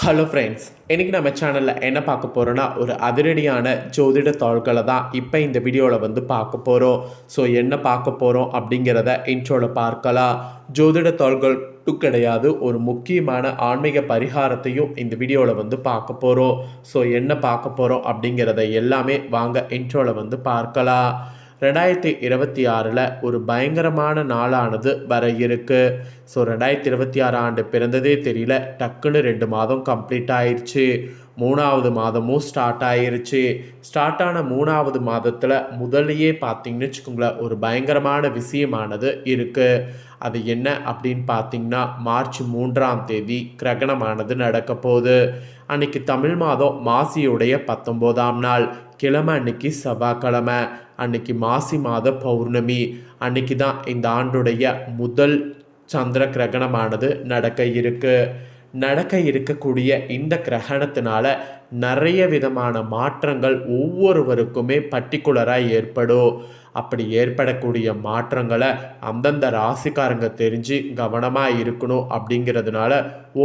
Hello friends, இன்றைக்கி நம்ம சேனலில் என்ன பார்க்க போகிறோன்னா ஒரு அதிரடியான ஜோதிட தாள்களை தான் இப்போ இந்த வீடியோவில் பார்க்க போகிறோம். ஸோ என்ன பார்க்க போகிறோம் அப்படிங்கிறத இன்ட்ரோவில் பார்க்கலாம். ஜோதிட தாள்கள் கிடையாது, ஒரு முக்கியமான ஆன்மீக பரிகாரத்தையும் இந்த வீடியோவில் பார்க்க போகிறோம். ஸோ என்ன பார்க்க போகிறோம் அப்படிங்கிறத எல்லாமே வாங்க இன்ட்ரோவில் பார்க்கலாம். 2026 ஒரு பயங்கரமான நாளானது வர இருக்கு. ஸோ 2026 ஆண்டு பிறந்ததே தெரியல, டக்குன்னு 2 மாதம் கம்ப்ளீட் ஆயிடுச்சு. 3வது மாதமும் ஸ்டார்ட் ஆயிருச்சு. ஸ்டார்ட் ஆன 3வது மாதத்தில் முதல்லையே பார்த்தீங்கன்னு வச்சுக்கோங்களேன், ஒரு பயங்கரமான விஷயமானது இருக்குது. அது என்ன அப்படின்னு பார்த்தீங்கன்னா, மார்ச் 3ஆம் தேதி கிரகணமானது நடக்க போகுது. அன்னைக்கு தமிழ் மாதம் மாசியுடைய 19ஆம் நாள், கிழமை அன்னைக்கு செவ்வாய்க்கிழமை, அன்னைக்கு மாசி மாத பௌர்ணமி. அன்னைக்கு தான் இந்த ஆண்டுடைய முதல் சந்திர கிரகணமானது நடக்க இருக்கக்கூடிய இந்த கிரகணத்தினால நிறைய விதமான மாற்றங்கள் ஒவ்வொருவருக்குமே பர்டிகுலராக ஏற்படும். அப்படி ஏற்படக்கூடிய மாற்றங்களை அந்தந்த ராசிக்காரங்க தெரிஞ்சு கவனமாக இருக்கணும். அப்படிங்கிறதுனால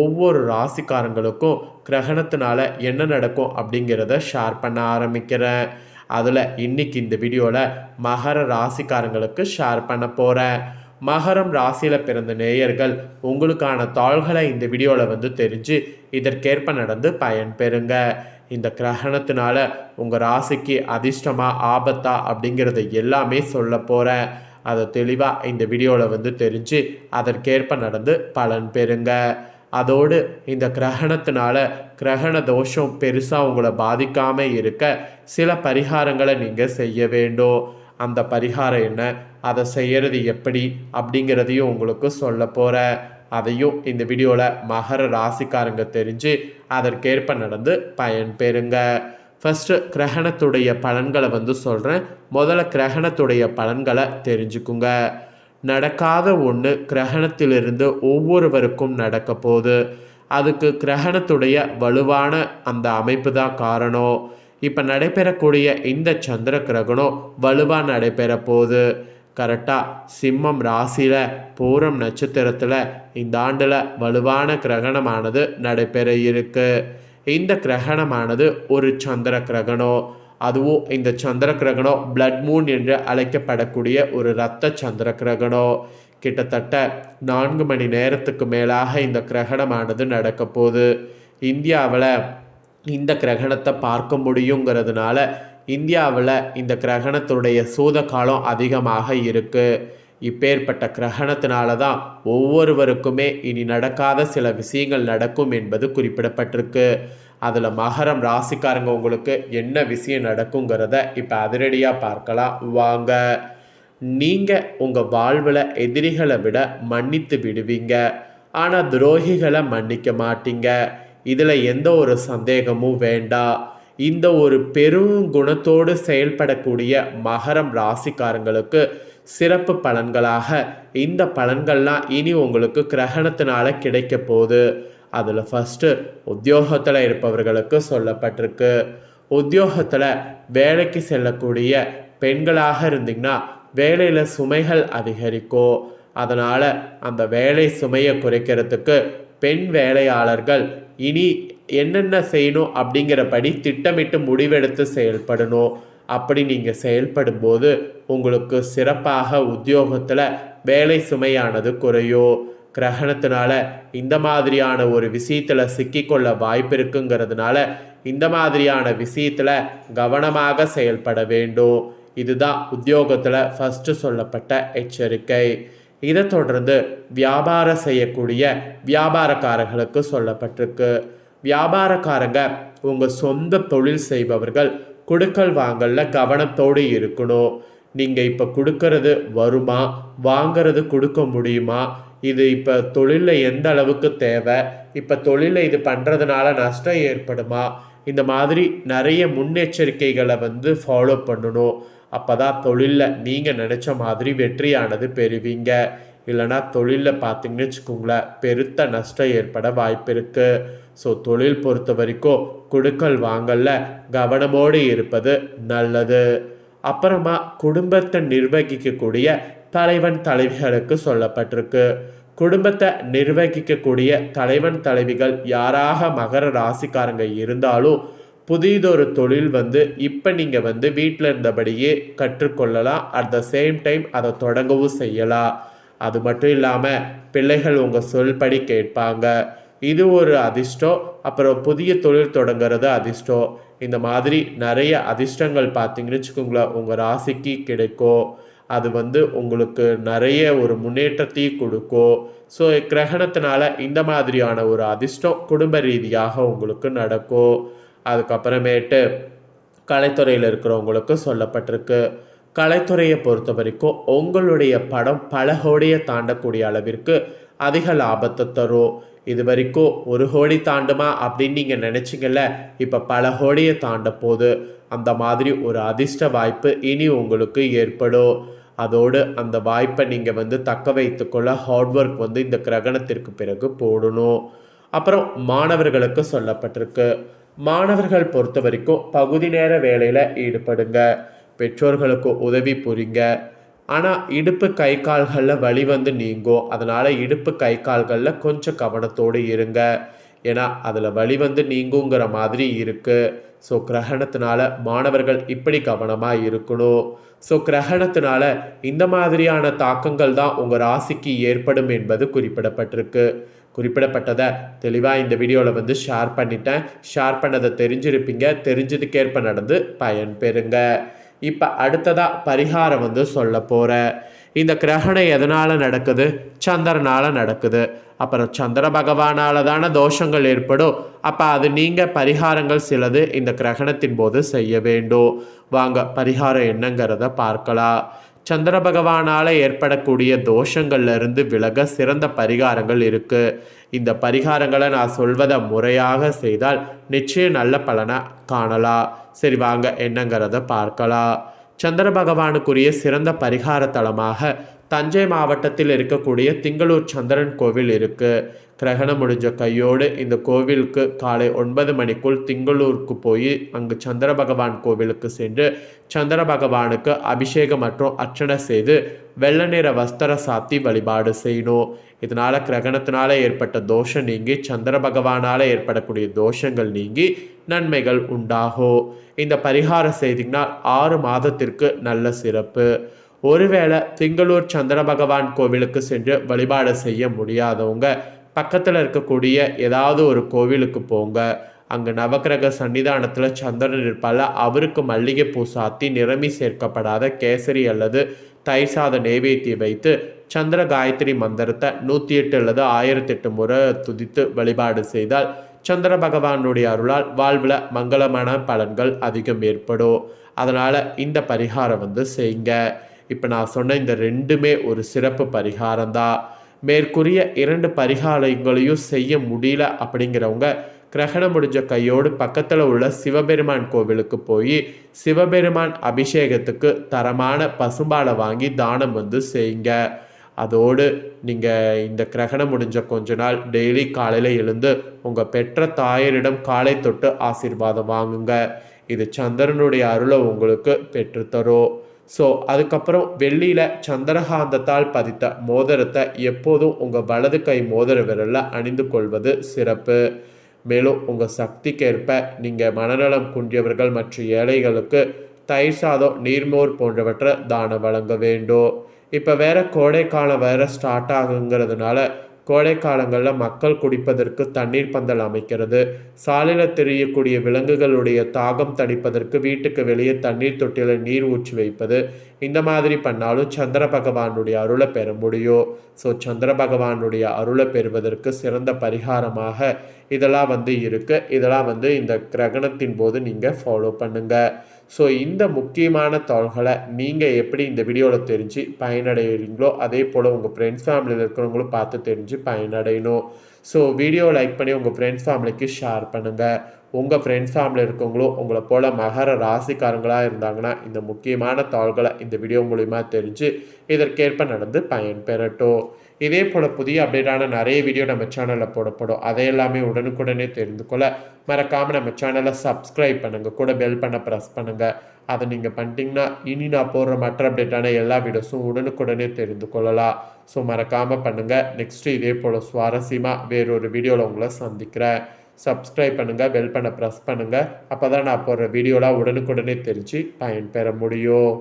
ஒவ்வொரு ராசிக்காரங்களுக்கும் கிரகணத்தினால என்ன நடக்கும் அப்படிங்கிறத ஷேர் பண்ண ஆரம்பிக்கிறேன். அதில் இன்னைக்கு இந்த வீடியோவில் மகர ராசிக்காரங்களுக்கு ஷேர் பண்ண போகிறேன். மகரம் ராசியில் பிறந்த நேயர்கள் உங்களுக்கான தாள்களை இந்த வீடியோவில் தெரிஞ்சு இதற்கேற்ப நடந்து பயன் பெறுங்க. இந்த கிரகணத்தினால உங்கள் ராசிக்கு அதிர்ஷ்டமா ஆபத்தா அப்படிங்கிறத எல்லாமே சொல்ல போகிறேன். அதை தெளிவாக இந்த வீடியோவில் தெரிஞ்சு அதற்கேற்ப நடந்து பலன் பெறுங்க. அதோடு இந்த கிரகணத்தினால கிரகண தோஷம் பெருசாக உங்களை பாதிக்காமல் இருக்க சில பரிகாரங்களை நீங்கள் செய்ய வேண்டும். அந்த பரிகாரம் என்ன, அதை செய்கிறது எப்படி அப்படிங்கிறதையும் உங்களுக்கு சொல்ல போகிறேன். அதையும் இந்த வீடியோவில் மகர ராசிக்காரங்க தெரிஞ்சு அதற்கேற்ப நடந்து பயன் பெறுங்க. ஃபஸ்ட்டு கிரகணத்துடைய பலன்களை சொல்கிறேன். முதல்ல கிரகணத்துடைய பலன்களை தெரிஞ்சுக்குங்க. நடக்காத ஒன்று கிரகணத்திலிருந்து ஒவ்வொருவருக்கும் நடக்க போகுது. அதுக்கு கிரகணத்துடைய வலுவான அந்த அமைப்பு தான் காரணம். இப்போ நடைபெறக்கூடிய இந்த சந்திர கிரகணம் வலுவாக நடைபெற போகுது. கரெக்டாக சிம்மம் ராசியில் பூரம் நட்சத்திரத்தில் இந்த ஆண்டில் வலுவான கிரகணமானது நடைபெற இருக்கு. இந்த கிரகணமானது ஒரு சந்திர கிரகணம். அதுவும் இந்த சந்திர கிரகணம் பிளட் மூன் என்று அழைக்கப்படக்கூடிய ஒரு இரத்த சந்திர கிரகணம். கிட்டத்தட்ட 4 மணி நேரத்துக்கு மேலாக இந்த கிரகணமானது நடக்க போகுது. இந்தியாவில் இந்த கிரகணத்தை பார்க்க முடியுங்கிறதுனால இந்தியாவில் இந்த கிரகணத்துடைய சூத காலம் அதிகமாக இருக்குது. இப்பேற்பட்ட கிரகணத்தினால தான் ஒவ்வொருவருக்குமே இனி நடக்காத சில விஷயங்கள் நடக்கும் என்பது குறிப்பிடப்பட்டிருக்கு. அதில் மகரம் ராசிக்காரங்க உங்களுக்கு என்ன விஷயம் நடக்குங்கிறத இப்போ அதிரடியாக பார்க்கலாம் வாங்க. நீங்கள் உங்கள் வாழ்வில் எதிரிகளை விட மன்னித்து விடுவீங்க, ஆனால் துரோகிகளை மன்னிக்க மாட்டீங்க. இதில் எந்த ஒரு சந்தேகமும் வேண்டாம். இந்த ஒரு பெரும் குணத்தோடு செயல்படக்கூடிய மகரம் ராசிக்காரங்களுக்கு சிறப்பு பலன்களாக இந்த பலன்கள்லாம் இனி உங்களுக்கு கிரகணத்தினால கிடைக்க போகுது. அதில் ஃபஸ்ட்டு உத்தியோகத்தில் இருப்பவர்களுக்கு சொல்லப்பட்டிருக்கு. உத்தியோகத்தில் வேலைக்கு செல்லக்கூடிய பெண்களாக இருந்தீங்கன்னா வேலையில் சுமைகள் அதிகரிக்கும். அதனால் அந்த வேலை சுமையை குறைக்கிறதுக்கு பெண் வேலையாளர்கள் இனி என்னென்ன செய்யணும் அப்படிங்கிறபடி திட்டமிட்டு முடிவெடுத்து செயல்படணும். அப்படி நீங்கள் செயல்படும்போது உங்களுக்கு சிறப்பாக உத்தியோகத்தில் வேலை சுமையானது குறையும். கிரகணத்தினால இந்த மாதிரியான ஒரு விஷயத்தில் சிக்கிக்கொள்ள வாய்ப்பு இருக்குங்கிறதுனால இந்த மாதிரியான விஷயத்தில் கவனமாக செயல்பட வேண்டும். இதுதான் உத்தியோகத்தில் ஃபஸ்ட்டு சொல்லப்பட்ட எச்சரிக்கை. இதை தொடர்ந்து வியாபாரம் செய்யக்கூடிய வியாபாரக்காரர்களுக்கு சொல்லப்பட்டிருக்கு. வியாபாரக்காரங்க உங்கள் சொந்த தொழில் செய்பவர்கள் கொடுக்கல் வாங்கல கவனத்தோடு இருக்கணும். நீங்கள் இப்போ கொடுக்கறது வருமா, வாங்கிறது கொடுக்க முடியுமா, இது இப்போ தொழிலில் எந்த அளவுக்கு தேவை, இப்போ தொழிலில் இது பண்ணுறதுனால நஷ்டம் ஏற்படுமா, இந்த மாதிரி நிறைய முன்னெச்சரிக்கைகளை ஃபாலோ பண்ணணும். அப்போ தான் தொழிலில் நீங்கள் நினச்ச மாதிரி வெற்றியானது பெறுவீங்க. இல்லைனா தொழிலில் பார்த்தீங்கன்னு வச்சுக்கோங்களேன், பெருத்த நஷ்டம் ஏற்பட வாய்ப்பு இருக்குது. ஸோ தொழில் பொறுத்த வரைக்கும் கொடுக்கல் வாங்கல கவனமோடு இருப்பது நல்லது. அப்புறமா குடும்பத்தை நிர்வகிக்கக்கூடிய தலைவன் தலைவிகளுக்கு சொல்லப்பட்டிருக்கு. குடும்பத்தை நிர்வகிக்கக்கூடிய தலைவன் தலைவிகள் யாராக மகர ராசிக்காரங்க இருந்தாலும் புதியதொரு தொழில் இப்போ நீங்கள் வீட்டில் இருந்தபடியே கற்றுக்கொள்ளலாம். அட் த சேம் டைம் அதை தொடங்கவும் செய்யலாம். அது மட்டும் இல்லாமல் பிள்ளைகள் உங்கள் சொல்படி கேட்பாங்க. இது ஒரு அதிர்ஷ்டம். அப்புறம் புதிய தொழில் தொடங்குறது அதிர்ஷ்டம். இந்த மாதிரி நிறைய அதிர்ஷ்டங்கள் பார்த்தீங்கன்னு வச்சுக்கோங்களேன் உங்கள் ராசிக்கு கிடைக்கும். அது உங்களுக்கு நிறைய ஒரு முன்னேற்றத்தையும் கொடுக்கும். ஸோ கிரகணத்தினால இந்த மாதிரியான ஒரு அதிர்ஷ்டம் குடும்ப ரீதியாக உங்களுக்கு நடக்கும். அதுக்கப்புறமேட்டு கலைத்துறையில் இருக்கிறவங்களுக்கு சொல்லப்பட்டிருக்கு. கலைத்துறையை பொறுத்த வரைக்கும் உங்களுடைய படம் பல கோடியை தாண்டக்கூடிய அளவிற்கு அதிக லாபத்தை தரும். இது வரைக்கும் 1 கோடி தாண்டுமா அப்படின்னு நீங்கள் நினச்சிங்கல்ல, இப்போ பல கோடியை தாண்ட போது அந்த மாதிரி ஒரு அதிர்ஷ்ட வாய்ப்பு இனி உங்களுக்கு ஏற்படும். அதோடு அந்த வாய்ப்பை நீங்கள் தக்க வைத்துக்கொள்ள ஹார்ட் ஒர்க் இந்த கிரகணத்திற்கு பிறகு போடணும். அப்புறம் மாணவர்களுக்கு சொல்லப்பட்டிருக்கு. மாணவர்கள் பொறுத்த வரைக்கும் பகுதி நேர வேலையில் ஈடுபடுங்க. பெற்றோர்களுக்கு உதவி புரிங்க. ஆனால் இடுப்பு கை கால்களில் வலி நீங்கும். அதனால் இடுப்பு கை கால்களில் கொஞ்சம் கவனத்தோடு இருங்க. ஏன்னா அதில் வலி நீங்குங்கிற மாதிரி இருக்குது. ஸோ கிரகணத்தினால மாணவர்கள் இப்படி கவனமாக இருக்கணும். ஸோ கிரகணத்தினால இந்த மாதிரியான தாக்கங்கள் தான் உங்கள் ராசிக்கு ஏற்படும் என்பது குறிப்பிடப்பட்டதை தெளிவாக இந்த வீடியோவில் ஷேர் பண்ணிட்டேன். ஷேர் பண்ணதை தெரிஞ்சிருப்பீங்க. தெரிஞ்சதுக்கேற்ப நடந்து பயன் பெறுங்க. இப்போ அடுத்ததாக பரிகாரம் சொல்ல போகிறேன். இந்த கிரகணம் எதனால் நடக்குது? சந்திரனால் நடக்குது. அப்புறம் சந்திர பகவானால் தானே தோஷங்கள் ஏற்படும். அப்போ அது நீங்கள் பரிகாரங்கள் சிலது இந்த கிரகணத்தின் போது செய்ய வேண்டும். வாங்க பரிகாரம் என்னங்கிறத பார்க்கலாம். சந்திர பகவானால் ஏற்படக்கூடிய தோஷங்கள்லேருந்து விலக சிறந்த பரிகாரங்கள் இருக்குது. இந்த பரிகாரங்களை நான் சொல்வதை முறையாக செய்தால் நிச்சயம் நல்ல பலனை காணலாம். சரி வாங்க என்னங்கிறத பார்க்கலாம். சந்திர பகவானுக்குரிய சிறந்த பரிகார தலமாக தஞ்சை மாவட்டத்தில் இருக்கக்கூடிய திங்களூர் சந்திரன் கோவில் இருக்குது. கிரகணம் முடிஞ்ச கையோடு இந்த கோவிலுக்கு காலை 9 மணிக்குள் திங்களூருக்கு போய் அங்கு சந்திர பகவான் கோவிலுக்கு சென்று சந்திர பகவானுக்கு அபிஷேகம் மற்றும் அர்ச்சனை செய்து வெள்ளை நிற வஸ்திர சாத்தி வழிபாடு செய்யணும். இதனால் கிரகணத்தினால ஏற்பட்ட தோஷம் நீங்கி சந்திர பகவானால் ஏற்படக்கூடிய தோஷங்கள் நீங்கி நன்மைகள் உண்டாகும். இந்த பரிகாரம் செய்திங்கன்னா 6 மாதத்திற்கு நல்ல சிறப்பு. ஒருவேளை திங்களூர் சந்திர பகவான் கோவிலுக்கு சென்று வழிபாடு செய்ய முடியாதவங்க பக்கத்தில் இருக்கக்கூடிய ஏதாவது ஒரு கோவிலுக்கு போங்க. அங்கே நவக்கிரக சன்னிதானத்தில் சந்திரன் இருப்பால் அவருக்கு மல்லிகைப்பூ சாத்தி நிறமி சேர்க்கப்படாத கேசரி அல்லது தயிர் சாத நெய்வேத்தியம் வைத்து சந்திர காயத்ரி மந்திரத்தை 108 அல்லது 1008 முறை துதித்து வழிபாடு செய்தால் சந்திர பகவானுடைய அருளால் வாழ்வில் மங்களமான பலன்கள் அதிகம் ஏற்படும். அதனால் இந்த பரிகாரம் செய்யுங்க. இப்போ நான் சொன்ன இந்த 2மே ஒரு சிறப்பு பரிகாரம் தான். மேற்கூறிய 2 பரிகாரங்களையும் செய்ய முடியல அப்படிங்கிறவங்க கிரகணம் முடிஞ்ச கையோடு பக்கத்தில் உள்ள சிவபெருமான் கோவிலுக்கு போய் சிவபெருமான் அபிஷேகத்துக்கு தரமான பசும்பாலை வாங்கி தானம் செய்யுங்க. அதோடு நீங்கள் இந்த கிரகணம் முடிஞ்ச கொஞ்ச நாள் டெய்லி காலையில் எழுந்து உங்கள் பெற்ற தாயரிடம் காலை தொட்டு ஆசீர்வாதம் வாங்குங்க. இது சந்திரனுடைய அருளை உங்களுக்கு பெற்றுத்தரும். ஸோ அதுக்கப்புறம் வெள்ளியில் சந்திரகாந்தத்தால் பதித்த மோதிரத்தை எப்போதும் உங்கள் வலது கை மோதிர விரலில் அணிந்து கொள்வது சிறப்பு. மேலும் உங்கள் சக்திக்கேற்ப நீங்கள் மனநலம் குன்றியவர்கள் மற்றும் ஏழைகளுக்கு தயிர் சாதம் நீர்மோர் போன்றவற்றை தானம் வழங்க வேண்டும். இப்போ வேற கோடைக்காலம் வேற ஸ்டார்ட் ஆகுங்கிறதுனால கோடை காலங்களில் மக்கள் குடிப்பதற்கு தண்ணீர் பந்தல் அமைக்கிறது, சாலையில் தெரியக்கூடிய விலங்குகளுடைய தாகம் தணிப்பதற்கு வீட்டுக்கு வெளியே தண்ணீர் தொட்டியில் நீர் ஊற்றி வைப்பது, இந்த மாதிரி பண்ணாலும் சந்திர பகவானுடைய அருளை பெற முடியும். ஸோ சந்திர பகவானுடைய அருளை பெறுவதற்கு சிறந்த பரிகாரமாக இதெல்லாம் இருக்குது. இதெல்லாம் இந்த கிரகணத்தின் போது நீங்கள் ஃபாலோ பண்ணுங்கள். ஸோ இந்த முக்கியமான தகவல்களை நீங்கள் எப்படி இந்த வீடியோவில் தெரிஞ்சு பயனடைகிறீங்களோ அதே போல் உங்கள் ஃப்ரெண்ட்ஸ் ஃபேமிலியில் இருக்கிறவங்களும் பார்த்து தெரிஞ்சு பயனடையணும். ஸோ வீடியோ லைக் பண்ணி உங்கள் ஃப்ரெண்ட்ஸ் ஃபேமிலிக்கு ஷேர் பண்ணுங்கள். உங்கள் ஃப்ரெண்ட்ஸ் ஃபேமிலி இருக்கவங்களும் உங்களை போல் மகர ராசிக்காரங்களாக இருந்தாங்கன்னா இந்த முக்கியமான தகவல்களை இந்த வீடியோ மூலிமா தெரிஞ்சு இதற்கேற்ப நடந்து பயன் பெறட்டும். இதே போல் புதிய அப்டேட்டான நிறைய வீடியோ நம்ம சேனலில் போடப்படும். அதையெல்லாமே உடனுக்குடனே தெரிந்து கொள்ள மறக்காமல் நம்ம சேனலை சப்ஸ்கிரைப் பண்ணுங்கள், கூட பெல் பண்ண ப்ரெஸ் பண்ணுங்கள். அதை நீங்கள் பண்ணிட்டீங்கன்னா இனி நான் போடுற மற்ற அப்டேட்டான எல்லா வீடியோஸும் உடனுக்குடனே தெரிந்து கொள்ளலாம். ஸோ மறக்காமல் பண்ணுங்கள். நெக்ஸ்ட்டு இதே போல் சுவாரஸ்யமாக வேறொரு வீடியோவில் உங்களை சந்திக்கிறேன். சப்ஸ்கிரைப் பண்ணுங்கள், பெல் பண்ண ப்ரெஸ் பண்ணுங்கள். அப்போ தான் நான் போடுற வீடியோலாம் உடனுக்குடனே தெரிஞ்சு பயன்பெற முடியும்.